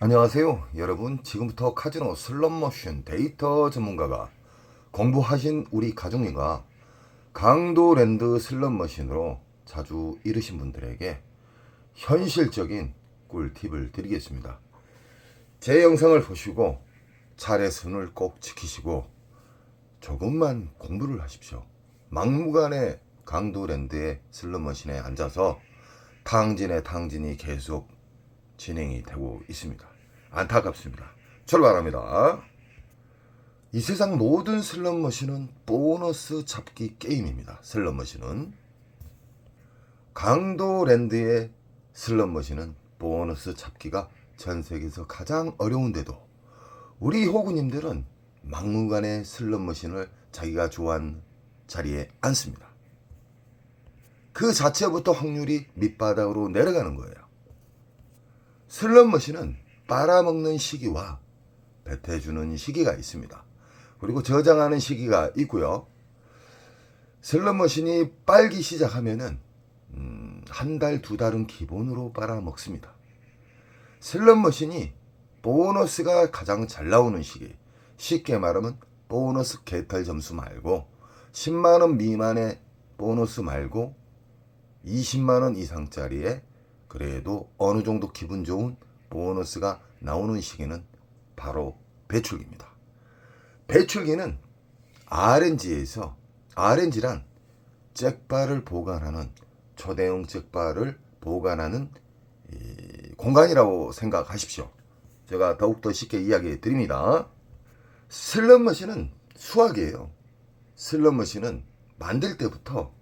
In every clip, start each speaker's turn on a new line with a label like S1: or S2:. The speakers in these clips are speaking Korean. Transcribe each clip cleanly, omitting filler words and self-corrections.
S1: 안녕하세요 여러분. 지금부터 카지노 슬롯머신 데이터 전문가가 공부하신 우리 가족님과 강도랜드 슬롯머신으로 자주 잃으신 분들에게 현실적인 꿀팁을 드리겠습니다. 제 영상을 보시고 차례순을 꼭 지키시고 조금만 공부를 하십시오. 막무가내 강도랜드의 슬롯머신에 앉아서 탕진이 계속 진행이 되고 있습니다. 안타깝습니다. 출발합니다. 이 세상 모든 슬롯머신은 보너스 잡기 게임입니다. 슬롯머신은 강도랜드의 슬롯머신은 보너스 잡기가 전 세계에서 가장 어려운데도 우리 호구님들은 막무가내 슬롯머신을 자기가 좋아하는 자리에 앉습니다. 그 자체부터 확률이 밑바닥으로 내려가는 거예요. 슬롯머신은 빨아먹는 시기와 뱉어주는 시기가 있습니다. 그리고 저장하는 시기가 있고요. 슬롯머신이 빨기 시작하면은 한 달, 두 달은 기본으로 빨아먹습니다. 슬롯머신이 보너스가 가장 잘 나오는 시기, 쉽게 말하면 보너스 개탈 점수 말고 10만원 미만의 보너스 말고 20만원 이상짜리에 그래도 어느 정도 기분 좋은 보너스가 나오는 시기는 바로 배출기입니다. 배출기는 RNG란 잭바를 보관하는 초대형 잭바를 보관하는 공간이라고 생각하십시오. 제가 더욱더 쉽게 이야기해 드립니다. 슬롯머신은 수학이에요. 슬롯머신은 만들 때부터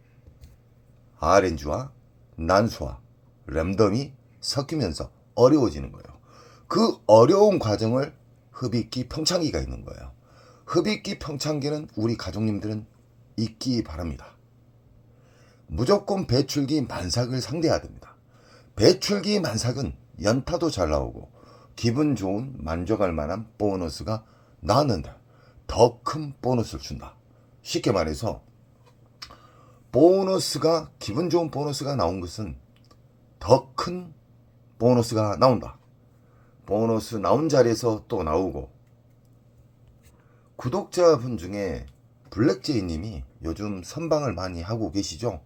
S1: RNG와 난수와 랜덤이 섞이면서 어려워지는 거예요. 그 어려운 과정을 흡입기 평창기가 있는 거예요. 흡입기 평창기는 우리 가족님들은 잊기 바랍니다. 무조건 배출기 만삭을 상대해야 됩니다. 배출기 만삭은 연타도 잘 나오고 기분 좋은 만족할 만한 보너스가 나왔는데 더 큰 보너스를 준다. 쉽게 말해서 보너스가 기분 좋은 보너스가 나온 것은 더 큰 보너스가 나온다. 보너스 나온 자리에서 또 나오고. 구독자분 중에 블랙제이 님이 요즘 선방을 많이 하고 계시죠.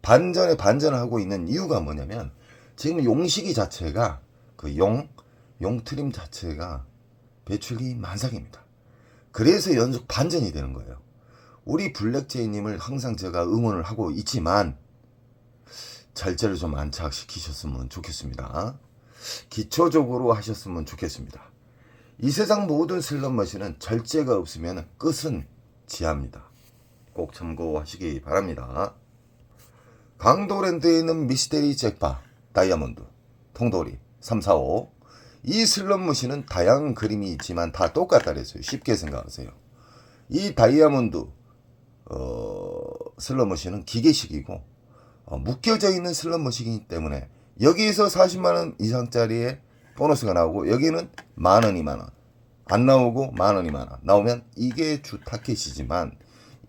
S1: 반전에 반전을 하고 있는 이유가 뭐냐면 지금 용시기 자체가 그 용 트림 자체가 배출기 만삭입니다. 그래서 연속 반전이 되는 거예요. 우리 블랙제이 님을 항상 제가 응원을 하고 있지만 절제를 좀 안착시키셨으면 좋겠습니다. 기초적으로 하셨으면 좋겠습니다. 이 세상 모든 슬롯머신은 절제가 없으면 끝은 지합니다. 꼭 참고하시기 바랍니다. 강도랜드에 있는 미스테리 잭바, 다이아몬드, 통돌이, 345. 이 슬롯머신은 다양한 그림이 있지만 다 똑같다 그랬어요. 쉽게 생각하세요. 이 다이아몬드 슬롯머신은 기계식이고 묶여져 있는 슬롯머신이기 때문에 여기에서 40만원 이상짜리의 보너스가 나오고 여기는 만원, 2만원 안 나오고 만원, 2만원 나오면 이게 주 타켓이지만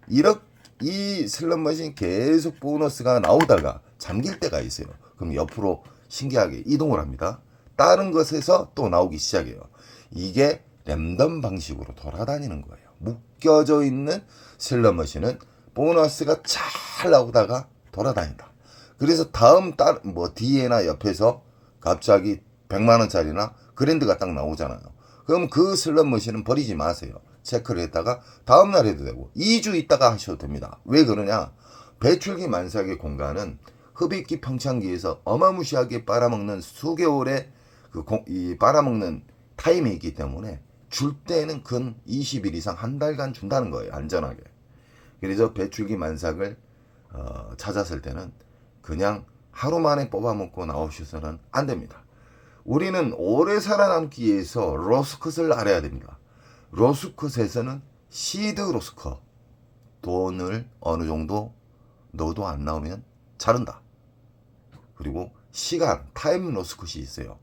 S1: 이 슬롯머신 계속 보너스가 나오다가 잠길 때가 있어요. 그럼 옆으로 신기하게 이동을 합니다. 다른 것에서 또 나오기 시작해요. 이게 랜덤 방식으로 돌아다니는 거예요. 묶여져 있는 슬롯머신은 보너스가 잘 나오다가 돌아다닌다. 그래서 다음 뒤에나 옆에서 갑자기 100만원짜리나 그랜드가 딱 나오잖아요. 그럼 그 슬롯머신은 버리지 마세요. 체크를 했다가 다음날 해도 되고 2주 있다가 하셔도 됩니다. 왜 그러냐? 배출기 만삭의 공간은 흡입기 평창기에서 어마무시하게 빨아먹는 수개월의 이 빨아먹는 타임이 있기 때문에 줄 때는 근 20일 이상 한 달간 준다는 거예요. 안전하게. 그래서 배출기 만삭을 찾았을 때는 그냥 하루 만에 뽑아먹고 나오셔서는 안 됩니다. 우리는 오래 살아남기 위해서 로스컷을 알아야 됩니다. 로스컷에서는 시드 로스컷 돈을 어느 정도 넣어도 안 나오면 자른다. 그리고 시간 타임 로스컷이 있어요.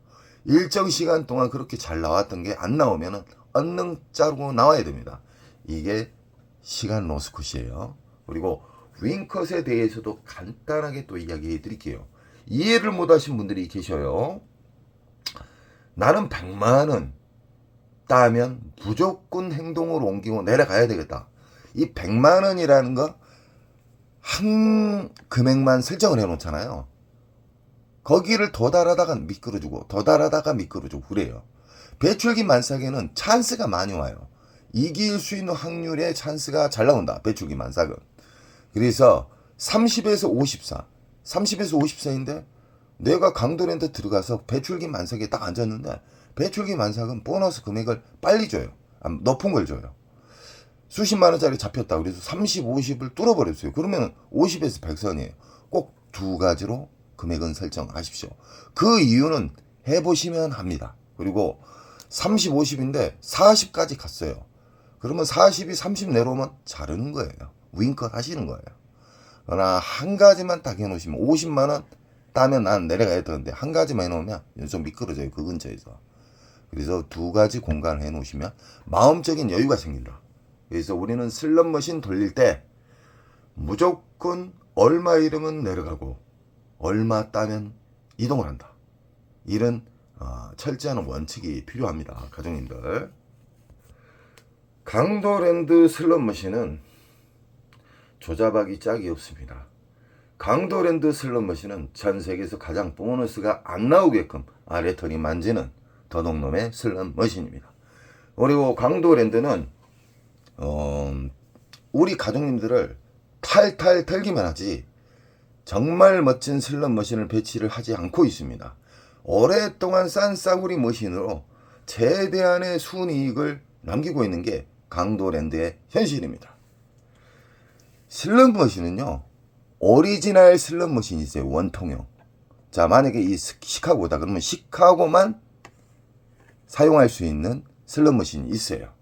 S1: 일정 시간 동안 그렇게 잘 나왔던 게 안 나오면 얼른 자르고 나와야 됩니다. 이게 시간 로스컷이에요. 그리고 윙컷에 대해서도 간단하게 또 이야기해 드릴게요. 이해를 못 하신 분들이 계셔요. 나는 100만 원 따면 무조건 행동으로 옮기고 내려가야 되겠다. 이 100만 원이라는 거 한 금액만 설정을 해놓잖아요. 거기를 도달하다가 미끄러지고 도달하다가 미끄러지고 그래요. 배출기 만삭에는 찬스가 많이 와요. 이길 수 있는 확률의 찬스가 잘 나온다. 배출기 만삭은. 그래서 30에서 54. 30에서 54인데 내가 강도랜드 들어가서 배출기 만삭에 딱 앉았는데 배출기 만삭은 보너스 금액을 빨리 줘요. 높은 걸 줘요. 수십만 원짜리 잡혔다. 그래서 30, 50을 뚫어버렸어요. 그러면 50에서 100선이에요. 꼭 두 가지로 금액은 설정하십시오. 그 이유는 해보시면 합니다. 그리고 30, 50인데 40까지 갔어요. 그러면 40이 30 내려오면 자르는 거예요. 윙컷 하시는 거예요. 그러나 한 가지만 딱 해놓으시면 50만 원 따면 난 내려가야 되는데 한 가지만 해놓으면 좀 미끄러져요. 그 근처에서. 그래서 두 가지 공간을 해놓으시면 마음적인 여유가 생긴다. 그래서 우리는 슬롯머신 돌릴 때 무조건 얼마 이름은 내려가고 얼마 따면 이동을 한다. 이런 철저한 원칙이 필요합니다. 가족님들. 강도랜드 슬롯머신은 조잡하기 짝이 없습니다. 강도랜드 슬롯머신은 전 세계에서 가장 보너스가 안 나오게끔 아래털이 만지는 더덕놈의 슬롯머신입니다. 그리고 강도랜드는 우리 가족님들을 탈탈 털기만 하지 정말 멋진 슬롯머신을 배치를 하지 않고 있습니다. 오랫동안 싼 싸구리 머신으로 최대한의 순이익을 남기고 있는 게 강도랜드의 현실입니다. 슬롯머신은요, 오리지널 슬롯머신이 있어요. 원통형. 자, 만약에 이 시카고다 그러면 시카고만 사용할 수 있는 슬롯머신이 있어요.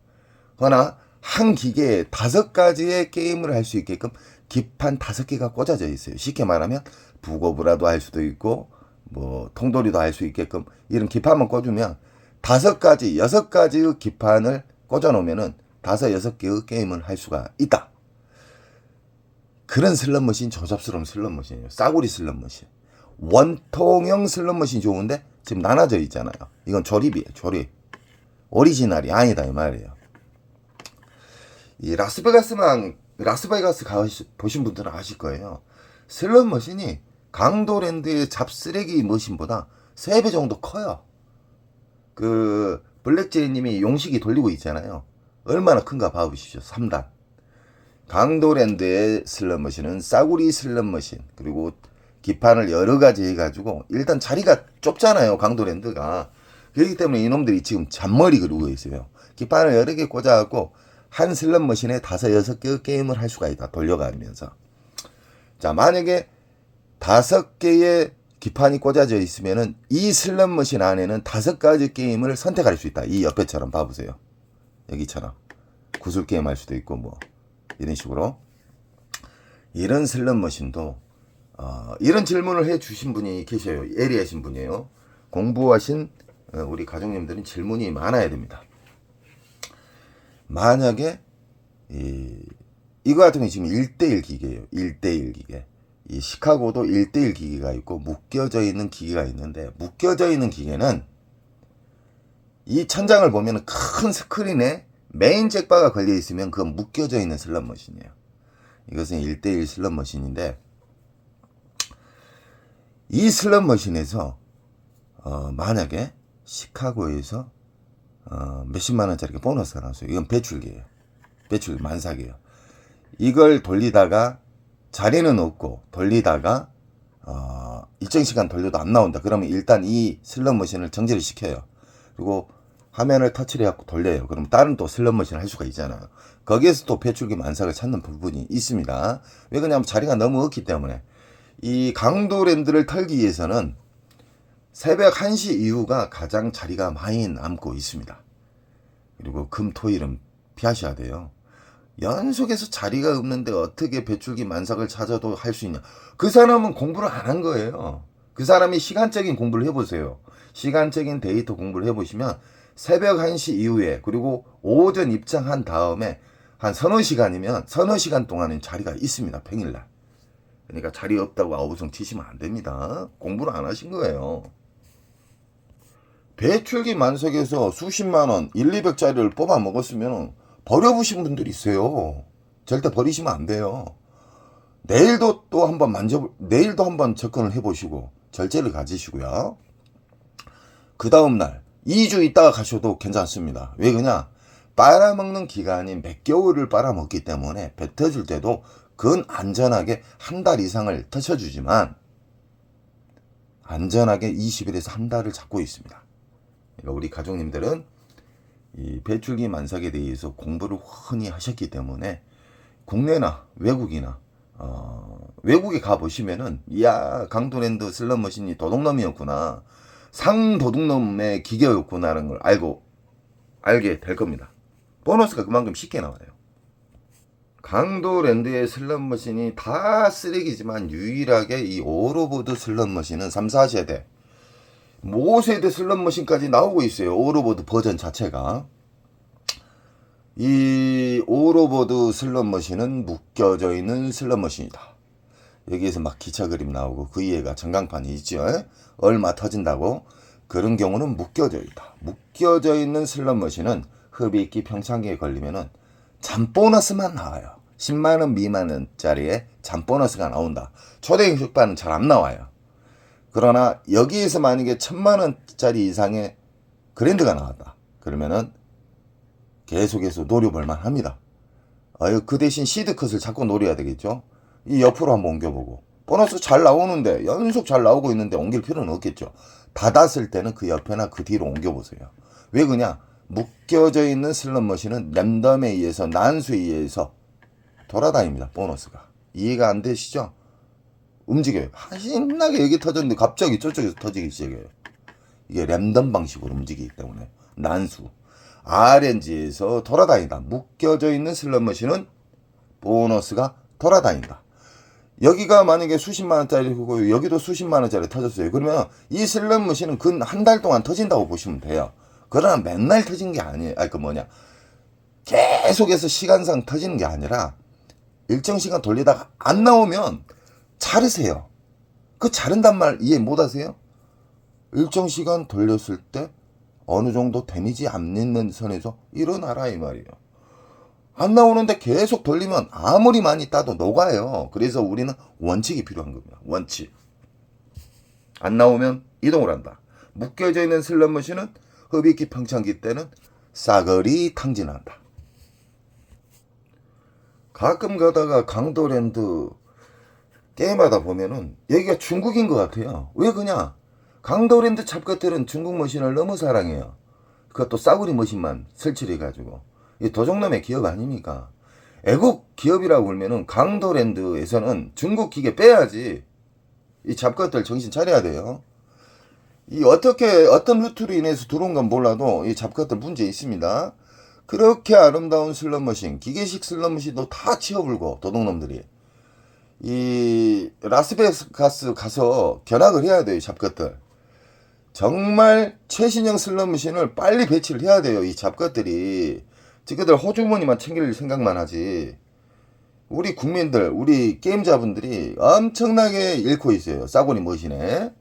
S1: 그러나 한 기계에 5가지의 게임을 할 수 있게끔 기판 5개가 꽂아져 있어요. 쉽게 말하면 부고브라도 할 수도 있고 뭐 통돌이도 할 수 있게끔 이런 기판만 꽂으면 5가지, 6가지의 기판을 꽂아 놓으면은 5, 6개의 게임을 할 수가 있다. 그런 슬롯머신 조잡스러운 슬롯머신이에요. 싸구리 슬롯머신. 원통형 슬롯머신 좋은데 지금 나눠져 있잖아요. 이건 조립이에요. 조립. 오리지널이 아니다 이 말이에요. 이 라스베가스 보신 분들은 아실 거예요. 슬롯머신이 강도랜드의 잡쓰레기 머신보다 3배 정도 커요. 그 블랙제이님이 용식이 돌리고 있잖아요. 얼마나 큰가 봐보십시오. 3단. 강도랜드의 슬롯머신은 싸구리 슬롯머신, 그리고 기판을 여러 가지 해가지고 일단 자리가 좁잖아요. 강도랜드가. 그렇기 때문에 이놈들이 지금 잔머리 그러고 있어요. 기판을 여러 개 꽂아갖고 한 슬롯머신에 5, 6개의 게임을 할 수가 있다. 돌려가면서. 자, 만약에 5개의 기판이 꽂아져 있으면은 이 슬롯머신 안에는 5가지 게임을 선택할 수 있다. 이 옆에처럼 봐보세요. 여기처럼. 구슬 게임 할 수도 있고 뭐 이런 식으로. 이런 슬롯머신도 이런 질문을 해 주신 분이 계셔요. 예리하신 분이에요. 공부하신 우리 가족님들은 질문이 많아야 됩니다. 만약에 이거 같은 경우 지금 1대1 기계예요. 1대1 기계. 이 시카고도 1대1 기계가 있고 묶여져 있는 기계가 있는데, 묶여져 있는 기계는 이 천장을 보면 큰 스크린에 메인 잭바가 걸려 있으면 그건 묶여져 있는 슬롯머신이에요. 이것은 1대1 슬롯머신인데, 이 슬롯머신에서 만약에 시카고에서 몇십만 원짜리 보너스가 나왔어요. 이건 배출기예요. 배출기 만삭이에요. 이걸 돌리다가 자리는 없고 돌리다가 일정 시간 돌려도 안 나온다. 그러면 일단 이 슬롯머신을 정지를 시켜요. 그리고 화면을 터치를 해갖고 돌려요. 그럼 다른 또 슬롯머신을 할 수가 있잖아요. 거기에서 또 배출기 만삭을 찾는 부분이 있습니다. 왜 그러냐면 자리가 너무 없기 때문에. 이 강도랜드를 털기 위해서는 새벽 1시 이후가 가장 자리가 많이 남고 있습니다. 그리고 금, 토, 일은 피하셔야 돼요. 연속해서 자리가 없는데 어떻게 배출기 만삭을 찾아도 할 수 있냐. 그 사람은 공부를 안 한 거예요. 그 사람이 시간적인 공부를 해보세요. 시간적인 데이터 공부를 해보시면 새벽 1시 이후에 그리고 오전 입장한 다음에 한 서너 시간 동안은 자리가 있습니다. 평일날. 그러니까 자리 없다고 아우성 치시면 안 됩니다. 공부를 안 하신 거예요. 배출기 만석에서 수십만원 1,200짜리를 뽑아 먹었으면 버려보신 분들이 있어요. 절대 버리시면 안 돼요. 내일도 또 한번 내일도 한번 접근을 해보시고 절제를 가지시고요. 그 다음날 2주 있다가 가셔도 괜찮습니다. 왜 그러냐? 빨아먹는 기간이 몇 개월을 빨아먹기 때문에 뱉어줄 때도 그건 안전하게 한 달 이상을 터쳐주지만 안전하게 20일에서 한 달을 잡고 있습니다. 그러니까 우리 가족님들은 이 배출기 만삭에 대해서 공부를 흔히 하셨기 때문에 국내나 외국이나 외국에 가보시면은 이야 강도랜드 슬롯머신이 도둑놈이었구나, 상도둑놈의 기계였구나라는 걸 알게 될 겁니다. 보너스가 그만큼 쉽게 나와요. 강도랜드의 슬롯머신이 다 쓰레기지만 유일하게 이 오로보드 슬롯머신은 3, 4세대 5세대 슬롯머신까지 나오고 있어요. 오로보드 버전 자체가. 이 오로보드 슬롯머신은 묶여져 있는 슬롯머신이다. 여기에서 막 기차 그림 나오고 그 위에가 전광판이 있죠. 얼마 터진다고. 그런 경우는 묶여져 있다. 묶여져 있는 슬롯머신은 흡입기 평창기에 걸리면은 잠보너스만 나와요. 10만원 미만짜리에 잠보너스가 나온다. 초대형 숙박은 잘 안 나와요. 그러나 여기에서 만약에 1,000만원짜리 이상의 그랜드가 나왔다. 그러면은 계속해서 노려볼만 합니다. 그 대신 시드컷을 자꾸 노려야 되겠죠. 이 옆으로 한번 옮겨보고. 보너스 잘 나오는데, 연속 잘 나오고 있는데 옮길 필요는 없겠죠. 닫았을 때는 그 옆에나 그 뒤로 옮겨보세요. 왜 그냐? 묶여져 있는 슬롯머신은 랜덤에 의해서, 난수에 의해서 돌아다닙니다. 보너스가. 이해가 안 되시죠? 움직여요. 신나게 여기 터졌는데 갑자기 저쪽에서 터지기 시작해요. 이게 랜덤 방식으로 움직이기 때문에. 난수. RNG에서 돌아다닌다. 묶여져 있는 슬롯머신은 보너스가 돌아다닌다. 여기가 만약에 수십만원짜리고 여기도 수십만원짜리 터졌어요. 그러면 이 슬롯머신은 근 한 달 동안 터진다고 보시면 돼요. 그러나 맨날 터진 게 아니에요. 계속해서 시간상 터지는 게 아니라 일정 시간 돌리다가 안 나오면 자르세요. 그 자른단 말 이해 못 하세요? 일정 시간 돌렸을 때 어느 정도 데미지 안 있는 선에서 일어나라 이 말이에요. 안 나오는데 계속 돌리면 아무리 많이 따도 녹아요. 그래서 우리는 원칙이 필요한 겁니다. 원칙. 안 나오면 이동을 한다. 묶여져 있는 슬롯머신은 흡입기 평창기 때는 싸그리 탕진한다. 가끔 가다가 강도랜드 게임하다 보면은 여기가 중국인 것 같아요. 왜 그냐? 강도랜드 잡것들은 중국 머신을 너무 사랑해요. 그것도 싸구리 머신만 설치해가지고. 이 도둑놈의 기업 아닙니까? 애국 기업이라고 그러면은 강도랜드에서는 중국 기계 빼야지. 이 잡것들 정신 차려야 돼요. 어떤 루트로 인해서 들어온 건 몰라도 이 잡것들 문제 있습니다. 그렇게 아름다운 슬롯머신, 기계식 슬롯머신도 다 치워불고 도둑놈들이. 이 라스베가스 가서 견학을 해야 돼요. 이 잡것들. 정말 최신형 슬롯머신을 빨리 배치를 해야 돼요. 이 잡것들이. 지그들 호주머니만 챙길 생각만 하지. 우리 국민들, 우리 게임자분들이 엄청나게 잃고 있어요. 싸구리 머신에.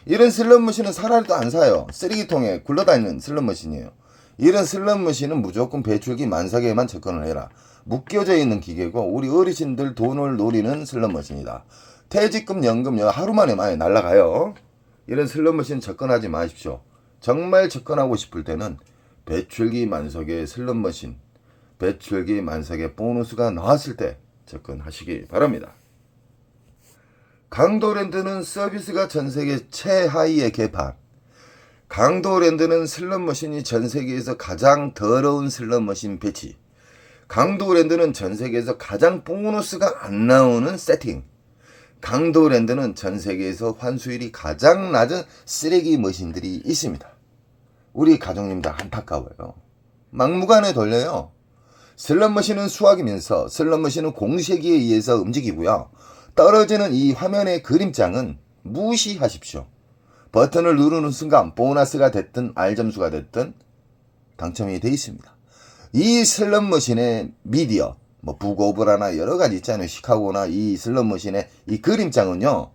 S1: 이런 슬롯머신은 사라리도 안 사요. 쓰레기통에 굴러다니는 슬롯머신이에요. 이런 슬롯머신은 무조건 배출기 만삭에만 접근을 해라. 묶여져 있는 기계고 우리 어르신들 돈을 노리는 슬롯머신이다. 퇴직금, 연금 하루 만에 많이 날라가요. 이런 슬롯머신 접근하지 마십시오. 정말 접근하고 싶을 때는 배출기 만석의 슬롯머신, 배출기 만석의 보너스가 나왔을 때 접근하시기 바랍니다. 강도랜드는 서비스가 전세계 최하위의 개판. 강도랜드는 슬롯머신이 전세계에서 가장 더러운 슬롯머신 배치. 강도랜드는 전세계에서 가장 보너스가 안 나오는 세팅. 강도랜드는 전세계에서 환수율이 가장 낮은 쓰레기 머신들이 있습니다. 우리 가족님들 안타까워요. 막무가내 돌려요. 슬롯머신은 수학이면서 슬롯머신은 공세기에 의해서 움직이고요. 떨어지는 이 화면의 그림장은 무시하십시오. 버튼을 누르는 순간 보너스가 됐든 R점수가 됐든 당첨이 돼 있습니다. 이 슬롯머신의 미디어, 북오브라나 여러 가지 있잖아요. 시카고나 이 슬롯머신의 이 그림장은요.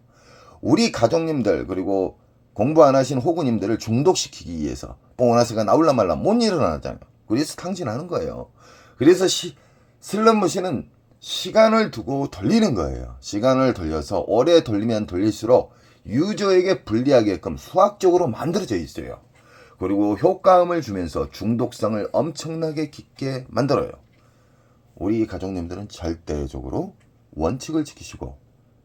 S1: 우리 가족님들 그리고 공부 안 하신 호구님들을 중독시키기 위해서 보너스가 나올라 말라 못 일어나잖아요. 그래서 탕진하는 거예요. 그래서 슬롯머신은 시간을 두고 돌리는 거예요. 시간을 돌려서 오래 돌리면 돌릴수록 유저에게 불리하게끔 수학적으로 만들어져 있어요. 그리고 효과음을 주면서 중독성을 엄청나게 깊게 만들어요. 우리 가족님들은 절대적으로 원칙을 지키시고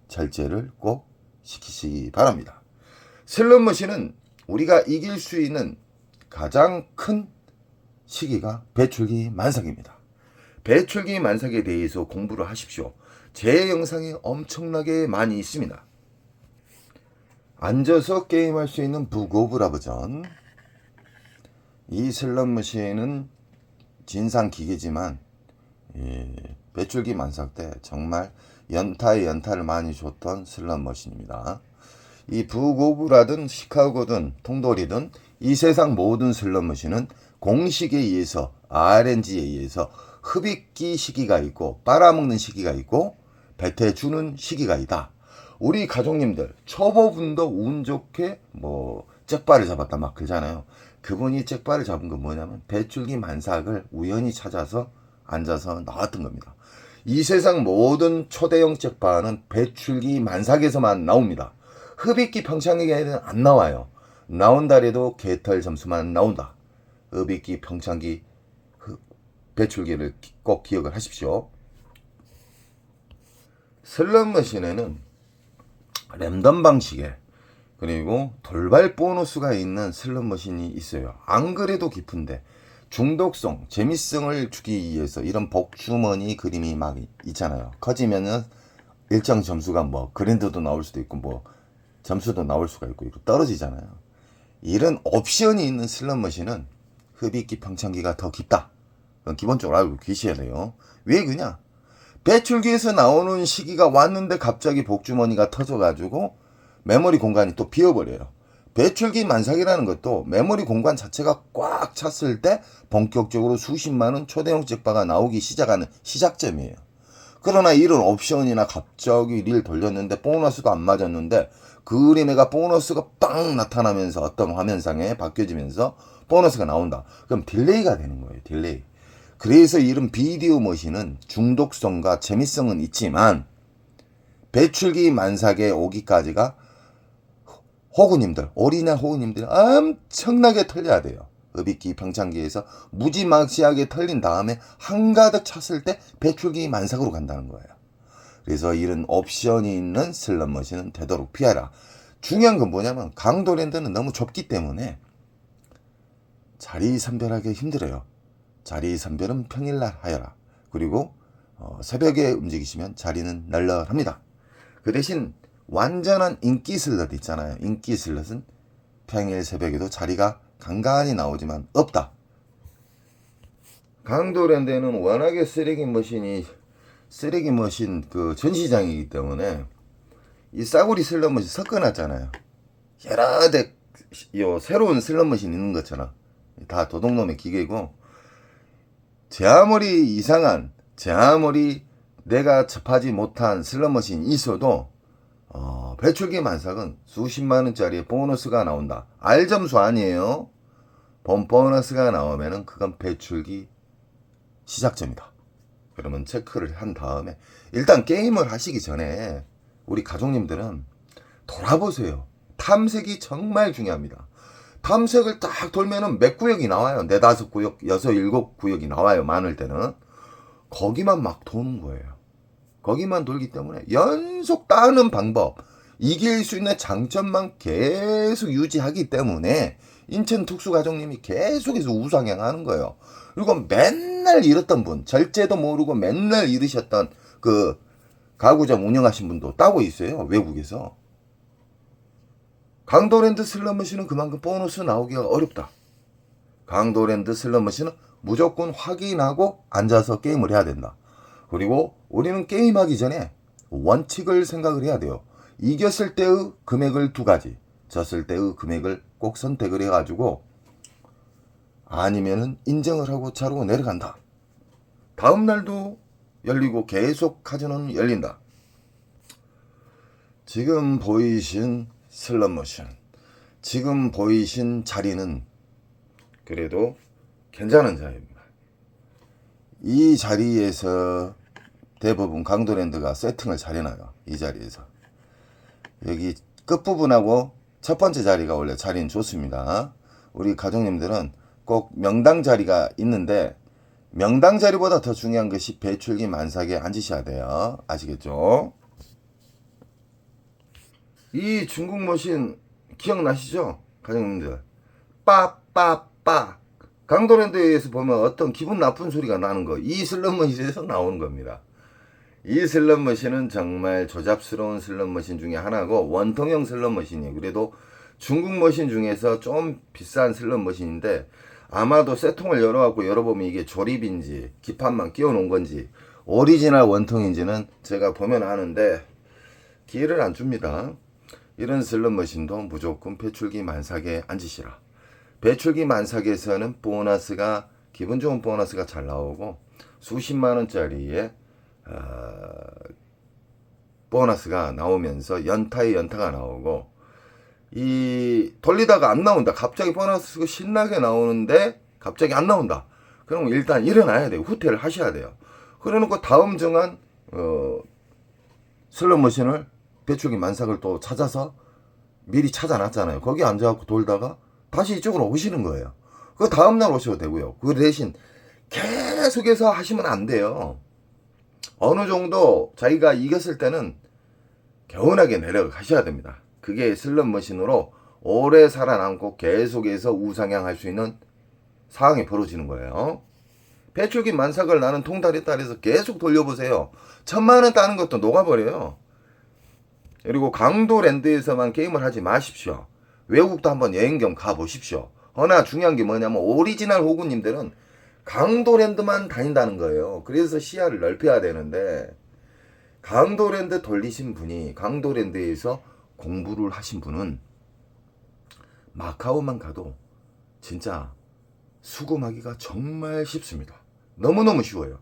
S1: 절제를 꼭 지키시기 바랍니다. 슬롯머신은 우리가 이길 수 있는 가장 큰 시기가 배출기 만삭입니다. 배출기 만삭에 대해서 공부를 하십시오. 제 영상에 엄청나게 많이 있습니다. 앉아서 게임할 수 있는 북 오브 라 버전. 이 슬롯머신은 진상 기계지만 배출기 만삭 때 정말 연타에 연타를 많이 줬던 슬롯머신입니다. 이 북 오브 라든 시카고든 통돌이든 이 세상 모든 슬롯머신은 공식에 의해서 RNG에 의해서 흡입기 시기가 있고 빨아먹는 시기가 있고 뱉어주는 시기가 있다. 우리 가족님들 초보분도 운 좋게 잭바를 잡았다 막 그러잖아요. 그분이 잭바를 잡은 건 뭐냐면 배출기 만삭을 우연히 찾아서 앉아서 나왔던 겁니다. 이 세상 모든 초대형 잭바는 배출기 만삭에서만 나옵니다. 흡입기 평창기에는 안 나와요. 나온다 해도 개털 점수만 나온다. 흡입기 평창기 배출기를 꼭 기억을 하십시오. 슬롯머신에는 랜덤 방식의 그리고 돌발 보너스가 있는 슬롯머신이 있어요. 안 그래도 깊은데 중독성, 재미성을 주기 위해서 이런 복주머니 그림이 막 있잖아요. 커지면은 일정 점수가 그랜드도 나올 수도 있고 점수도 나올 수가 있고 떨어지잖아요. 이런 옵션이 있는 슬롯머신은 흡입기 평창기가 더 깊다. 그건 기본적으로 알고 계셔야 돼요. 왜 그냐? 배출기에서 나오는 시기가 왔는데 갑자기 복주머니가 터져가지고 메모리 공간이 또 비어버려요. 배출기 만삭이라는 것도 메모리 공간 자체가 꽉 찼을 때 본격적으로 수십만원 초대형 잭바가 나오기 시작하는 시작점이에요. 그러나 이런 옵션이나 갑자기 릴 돌렸는데 보너스도 안 맞았는데 그림에가 보너스가 빵 나타나면서 어떤 화면상에 바뀌어지면서 보너스가 나온다. 그럼 딜레이가 되는 거예요. 딜레이. 그래서 이런 비디오 머신은 중독성과 재미성은 있지만 배출기 만삭에 오기까지가 호구님들, 오리나 호구님들 엄청나게 털려야 돼요. 흡입기 평창기에서 무지막지하게 털린 다음에 한가득 찼을 때 배출기 만삭으로 간다는 거예요. 그래서 이런 옵션이 있는 슬롯머신은 되도록 피하라. 중요한 건 뭐냐면 강도랜드는 너무 좁기 때문에 자리 선별하기 힘들어요. 자리 선별은 평일날 하여라. 그리고 새벽에 움직이시면 자리는 널널합니다. 그 대신 완전한 인기 슬롯 있잖아요. 인기 슬롯은 평일 새벽에도 자리가 간간히 나오지만 없다. 강도랜드에는 워낙에 쓰레기 머신 그 전시장이기 때문에 이 싸구리 슬롯머신 섞어놨잖아요. 여러 대 새로운 슬롯머신 있는 것처럼 다 도둑놈의 기계고 제 아무리 이상한 제 아무리 내가 접하지 못한 슬롯머신이 있어도 배출기 만삭은 수십만원짜리 보너스가 나온다. 알점수 아니에요. 보너스가 나오면은 그건 배출기 시작점이다. 그러면 체크를 한 다음에 일단 게임을 하시기 전에 우리 가족님들은 돌아보세요. 탐색이 정말 중요합니다. 탐색을 딱 돌면은 몇 구역이 나와요. 4, 5구역, 6, 7구역이 나와요. 많을 때는. 거기만 막 도는 거예요. 거기만 돌기 때문에 연속 따는 방법, 이길 수 있는 장점만 계속 유지하기 때문에 인천 특수가족님이 계속해서 우상향하는 거예요. 그리고 맨날 잃었던 분, 절제도 모르고 맨날 잃으셨던 그 가구점 운영하신 분도 따고 있어요. 외국에서. 강도랜드 슬롯머신은 그만큼 보너스 나오기가 어렵다. 강도랜드 슬롯머신은 무조건 확인하고 앉아서 게임을 해야 된다. 그리고 우리는 게임하기 전에 원칙을 생각을 해야 돼요. 이겼을 때의 금액을 2가지, 졌을 때의 금액을 꼭 선택을 해가지고 아니면은 인정을 하고 자르고 내려간다. 다음 날도 열리고 계속 카지노는 열린다. 지금 보이신 슬롯머신 지금 보이신 자리는 그래도 괜찮은 자리입니다. 이 자리에서 대부분 강도랜드가 세팅을 잘 해놔요. 이 자리에서. 여기 끝부분하고 첫 번째 자리가 원래 자리는 좋습니다. 우리 가족님들은 꼭 명당 자리가 있는데 명당 자리보다 더 중요한 것이 배출기 만삭에 앉으셔야 돼요. 아시겠죠? 이 중국 머신 기억나시죠? 가족님들. 빠빠빠. 강도랜드에서 보면 어떤 기분 나쁜 소리가 나는 거. 이 슬롯머신에서 나오는 겁니다. 이 슬롯머신은 정말 조잡스러운 슬롯머신 중에 하나고 원통형 슬롯머신이에요. 그래도 중국 머신 중에서 좀 비싼 슬롯머신인데 아마도 쇠통을 열어갖고 열어보면 이게 조립인지 기판만 끼워놓은 건지 오리지널 원통인지는 제가 보면 아는데 기회를 안 줍니다. 이런 슬롯머신도 무조건 배출기 만삭에 앉으시라. 배출기 만삭에서는 보너스가 기분 좋은 보너스가 잘 나오고 수십만원짜리의 보너스가 나오면서 연타에 연타가 나오고 이 돌리다가 안 나온다. 갑자기 보너스가 신나게 나오는데 갑자기 안 나온다. 그럼 일단 일어나야 돼요. 후퇴를 하셔야 돼요. 그래놓고 다음 정한 슬롯머신을 배출기 만삭을 또 찾아서 미리 찾아놨잖아요. 거기 앉아갖고 돌다가 다시 이쪽으로 오시는 거예요. 그 다음날 오셔도 되고요. 그 대신 계속해서 하시면 안 돼요. 어느 정도 자기가 이겼을 때는 개운하게 내려가셔야 됩니다. 그게 슬롯머신으로 오래 살아남고 계속해서 우상향할 수 있는 상황이 벌어지는 거예요. 배출기 만삭을 나는 통다리 딸에서 계속 돌려보세요. 1000만원 따는 것도 녹아버려요. 그리고 강도랜드에서만 게임을 하지 마십시오. 외국도 한번 여행 좀 가보십시오. 허나 중요한 게 뭐냐면 오리지널 호구님들은 강도랜드만 다닌다는 거예요. 그래서 시야를 넓혀야 되는데 강도랜드 돌리신 분이 강도랜드에서 공부를 하신 분은 마카오만 가도 진짜 수금하기가 정말 쉽습니다. 너무너무 쉬워요.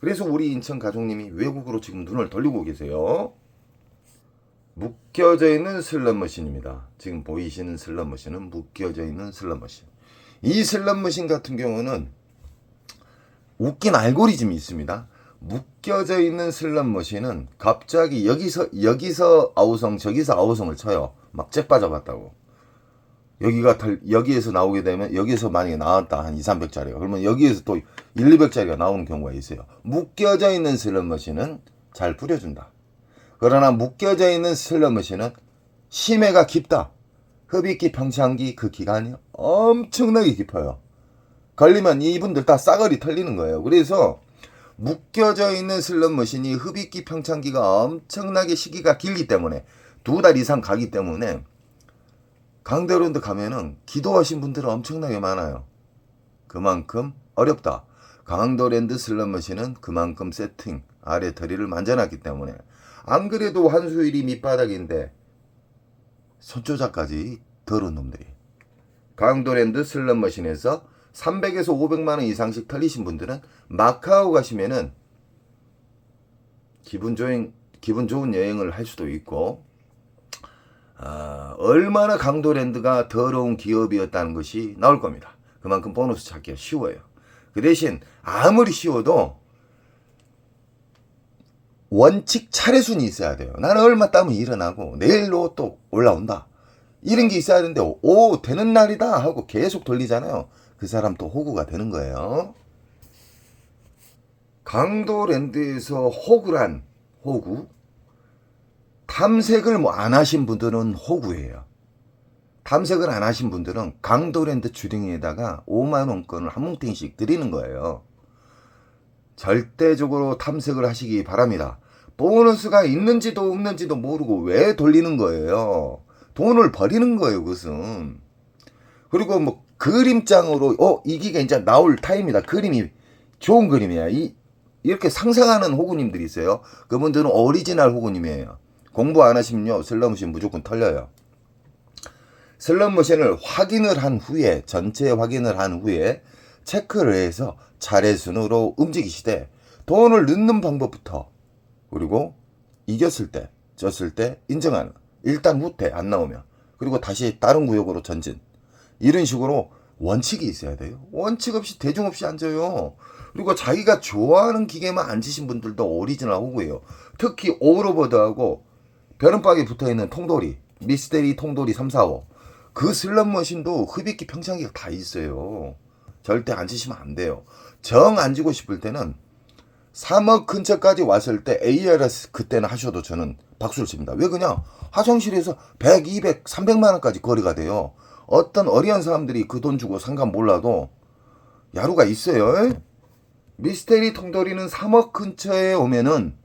S1: 그래서 우리 인천 가족님이 외국으로 지금 눈을 돌리고 계세요. 묶여져 있는 슬롯머신입니다. 지금 보이시는 슬롯머신은 묶여져 있는 슬롯머신. 이 슬롯머신 같은 경우는 웃긴 알고리즘이 있습니다. 묶여져 있는 슬롯머신은 갑자기 여기서 아우성 저기서 아우성을 쳐요. 막 잭 빠져갔다고. 여기에서 나오게 되면 여기에서 만약에 나왔다 한 2, 300짜리가 그러면 여기에서 또 1, 200짜리가 나오는 경우가 있어요. 묶여져 있는 슬롯머신은 잘 뿌려준다. 그러나 묶여져 있는 슬롯머신은 심해가 깊다. 흡입기 평창기 그 기간이 엄청나게 깊어요. 걸리면 이분들 다 싸그리 털리는 거예요. 그래서 묶여져 있는 슬롯머신이 흡입기 평창기가 엄청나게 시기가 길기 때문에 2달 이상 가기 때문에 강도랜드 가면은 기도하신 분들은 엄청나게 많아요. 그만큼 어렵다. 강도랜드 슬롯머신은 그만큼 세팅 아래 다리를 만져놨기 때문에 안 그래도 환수율이 밑바닥인데 손조작까지 더러운 놈들이. 강도랜드 슬롯머신에서 300에서 500만원 이상씩 털리신 분들은 마카오 가시면은 기분 좋은 여행을 할 수도 있고 얼마나 강도랜드가 더러운 기업이었다는 것이 나올 겁니다. 그만큼 보너스 찾기가 쉬워요. 그 대신 아무리 쉬워도 원칙 차례순이 있어야 돼요. 나는 얼마 따면 일어나고 내일로 또 올라온다. 이런 게 있어야 되는데 오 되는 날이다 하고 계속 돌리잖아요. 그 사람 또 호구가 되는 거예요. 강도랜드에서 호구란 호구 탐색을 안 하신 분들은 호구예요. 탐색을 안 하신 분들은 강도랜드 주둥이에다가 5만원권을 한 뭉탱이씩 드리는 거예요. 절대적으로 탐색을 하시기 바랍니다. 보너스가 있는지도 없는지도 모르고 왜 돌리는 거예요. 돈을 버리는 거예요, 그것은. 그리고 뭐 그림장으로 이 기가 이제 나올 타임이다. 그림이 좋은 그림이야. 이렇게 상상하는 호구님들이 있어요. 그분들은 오리지널 호구님이에요. 공부 안 하시면요 슬롯머신 무조건 털려요. 슬롯머신을 확인을 한 후에 전체 확인을 한 후에 체크를 해서 차례순으로 움직이시되 돈을 넣는 방법부터 그리고 이겼을 때 졌을 때 인정하는 일단 후퇴 안 나오면 그리고 다시 다른 구역으로 전진. 이런 식으로 원칙이 있어야 돼요. 원칙 없이 대중 없이 앉아요. 그리고 자기가 좋아하는 기계만 앉으신 분들도 오리지널 호구예요. 특히 오버로버드하고 벼른박에 붙어있는 통돌이, 미스테리 통돌이 345. 그 슬롯머신도 흡입기 평창기가 다 있어요. 절대 앉으시면 안 돼요. 정 앉고 싶을 때는 3억 근처까지 왔을 때 ARS 그때는 하셔도 저는 박수를 칩니다. 왜 그냥 화장실에서 100, 200, 300만 원까지 거리가 돼요. 어떤 어리한 사람들이 그 돈 주고 상관 몰라도 야루가 있어요. 미스테리 통돌이는 3억 근처에 오면은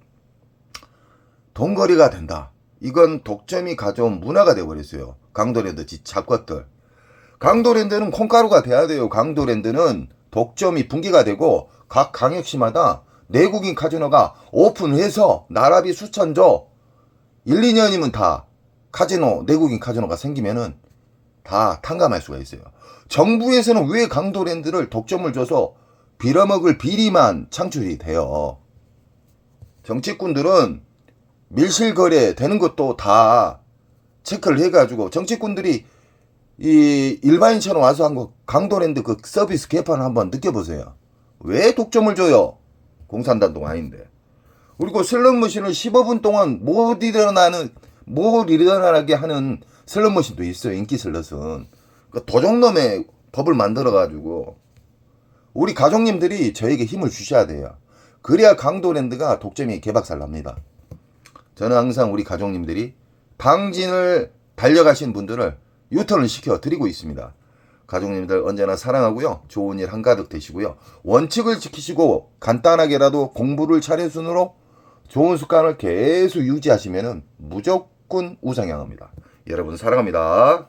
S1: 돈거리가 된다. 이건 독점이 가져온 문화가 돼버렸어요. 강도랜드 잡것들. 강도랜드는 콩가루가 돼야 돼요. 강도랜드는 독점이 분기가 되고 각 강역시마다 내국인 카지노가 오픈해서 나라비 수천조 1, 2년이면 다 카지노 내국인 카지노가 생기면은 다 탕감할 수가 있어요. 정부에서는 왜 강도랜드를 독점을 줘서 빌어먹을 비리만 창출이 돼요. 정치꾼들은 밀실거래 되는 것도 다 체크를 해가지고 정치꾼들이 이 일반인처럼 와서 한 거 강도랜드 그 서비스 개판 한번 느껴보세요. 왜 독점을 줘요? 공산당도 아닌데. 그리고 슬롯머신을 15분 동안 못 일어나게 하는 슬롯머신도 있어요. 인기 슬롯은. 그러니까 도적놈의 법을 만들어가지고 우리 가족님들이 저에게 힘을 주셔야 돼요. 그래야 강도랜드가 독점이 개박살 납니다. 저는 항상 우리 가족님들이 당진을 달려가신 분들을 유턴을 시켜드리고 있습니다. 가족님들 언제나 사랑하고요. 좋은 일 한가득 되시고요. 원칙을 지키시고 간단하게라도 공부를 차례순으로 좋은 습관을 계속 유지하시면 무조건 우상향합니다. 여러분 사랑합니다.